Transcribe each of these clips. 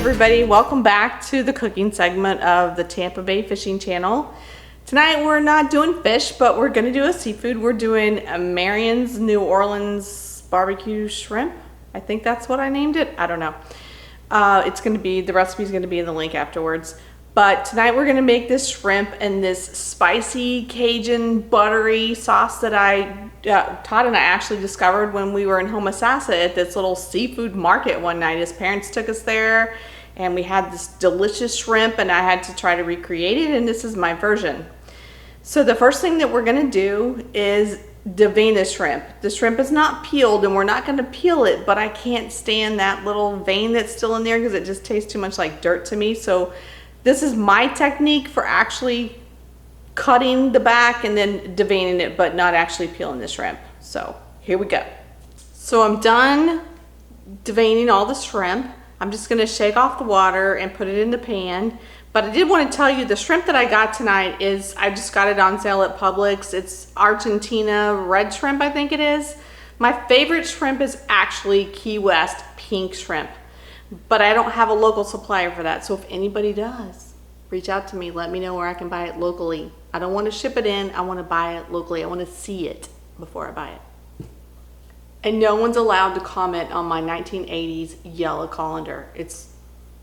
everybody, welcome back to the cooking segment of the Tampa Bay Fishing Channel. Tonight we're not doing fish, but we're going to do a seafood. We're doing a Marion's New Orleans barbecue shrimp. I think that's what I named it. I don't know. It's going to be, the recipe is going to be in the link afterwards. But tonight we're going to make this shrimp in this spicy Cajun buttery sauce that Todd and I actually discovered when we were in Homosassa at this little seafood market one night. His parents took us there and we had this delicious shrimp and I had to try to recreate it, and this is my version. So the first thing that we're going to do is devein the shrimp. The shrimp is not peeled and we're not going to peel it, but I can't stand that little vein that's still in there because it just tastes too much like dirt to me. So this is my technique for actually cutting the back and then deveining it, but not actually peeling the shrimp. So here we go. So I'm done deveining all the shrimp. I'm just gonna shake off the water and put it in the pan. But I did want to tell you the shrimp that I got tonight is, I just got it on sale at Publix. It's Argentina red shrimp, I think it is. My favorite shrimp is actually Key West pink shrimp. But I don't have a local supplier for that. So if anybody does, reach out to me. Let me know where I can buy it locally. I don't want to ship it in. I want to buy it locally. I want to see it before I buy it. And no one's allowed to comment on my 1980s yellow colander. It's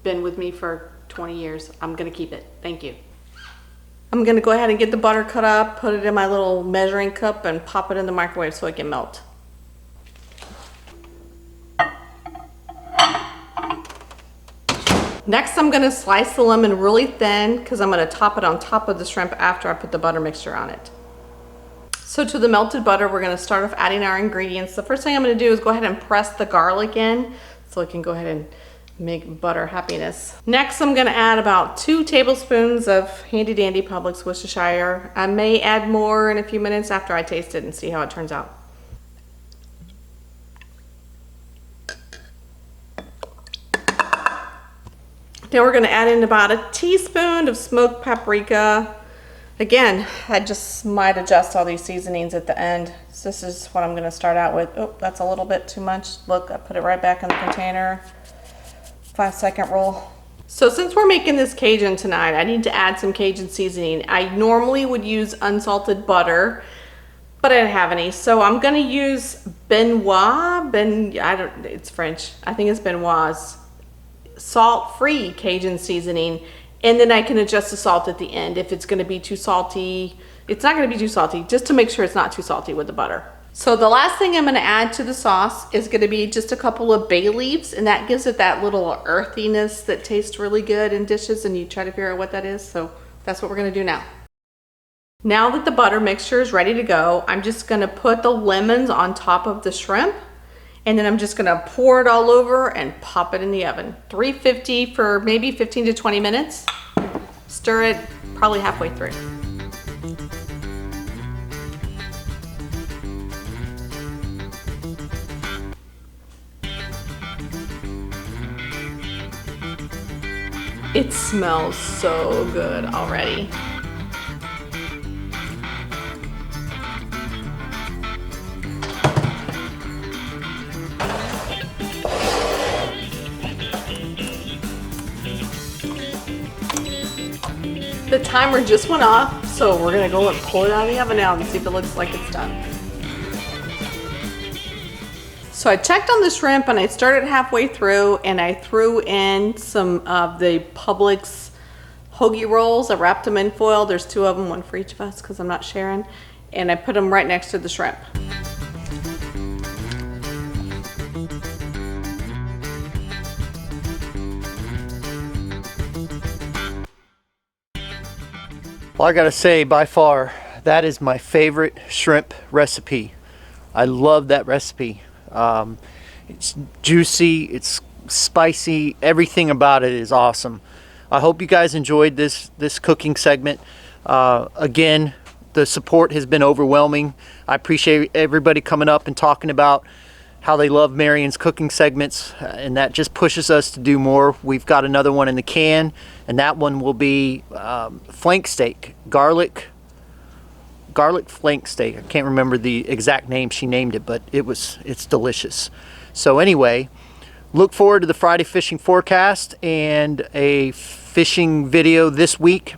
been with me for 20 years. I'm going to keep it. Thank you. I'm going to go ahead and get the butter cut up, put it in my little measuring cup, and pop it in the microwave so it can melt. Next, I'm going to slice the lemon really thin because I'm going to top it on top of the shrimp after I put the butter mixture on it. So to the melted butter, we're going to start off adding our ingredients. The first thing I'm going to do is go ahead and press the garlic in so I can go ahead and make butter happiness. Next, I'm going to add about 2 tablespoons of handy dandy Publix Worcestershire. I may add more in a few minutes after I taste it and see how it turns out. Then we're going to add in about a teaspoon of smoked paprika. Again, I just might adjust all these seasonings at the end. So this is what I'm going to start out with. Oh, that's a little bit too much. Look, I put it right back in the container. 5-second roll. So since we're making this Cajun tonight, I need to add some Cajun seasoning. I normally would use unsalted butter, but I didn't have any. So I'm going to use it's French. I think it's Benoit's salt-free Cajun seasoning, and then I can adjust the salt at the end if it's going to be too salty. It's not going to be too salty, just to make sure it's not too salty with the butter. So the last thing I'm going to add to the sauce is going to be just a couple of bay leaves, and that gives it that little earthiness that tastes really good in dishes, and you try to figure out what that is. So that's what we're going to do now. Now that the butter mixture is ready to go, I'm just going to put the lemons on top of the shrimp. And then I'm just gonna pour it all over and pop it in the oven. 350 for maybe 15 to 20 minutes. Stir it probably halfway through. It smells so good already. The timer just went off, so we're gonna go and pull it out of the oven now and see if it looks like it's done. So I checked on the shrimp and I started halfway through and I threw in some of the Publix hoagie rolls. I wrapped them in foil. There's 2 of them, 1 for each of us because I'm not sharing. And I put them right next to the shrimp. Well, I gotta say, by far, that is my favorite shrimp recipe. I love that recipe. It's juicy, it's spicy, everything about it is awesome. I hope you guys enjoyed this cooking segment. Again, the support has been overwhelming. I appreciate everybody coming up and talking about how they love Marion's cooking segments, and that just pushes us to do more. We've got another one in the can, and that one will be flank steak, garlic flank steak. I can't remember the exact name she named it, but it's delicious. So anyway, look forward to the Friday fishing forecast and a fishing video this week.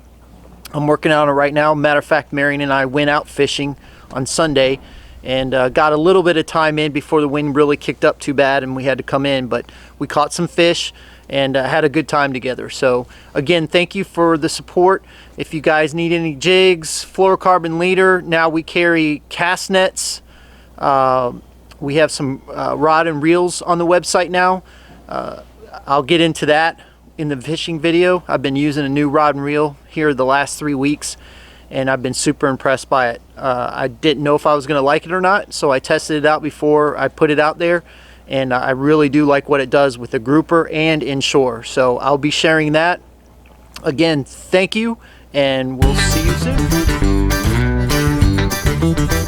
I'm working on it right now. Matter of fact, Marion and I went out fishing on Sunday and got a little bit of time in before the wind really kicked up too bad and we had to come in, but we caught some fish and had a good time together. So again, thank you for the support. If you guys need any jigs, fluorocarbon leader, now we carry cast nets. We have some rod and reels on the website now. I'll get into that in the fishing video. I've been using a new rod and reel here the last 3 weeks and I've been super impressed by it. I didn't know if I was going to like it or not, so I tested it out before I put it out there, and I really do like what it does with the grouper and inshore. So I'll be sharing that. Again, thank you, and we'll see you soon.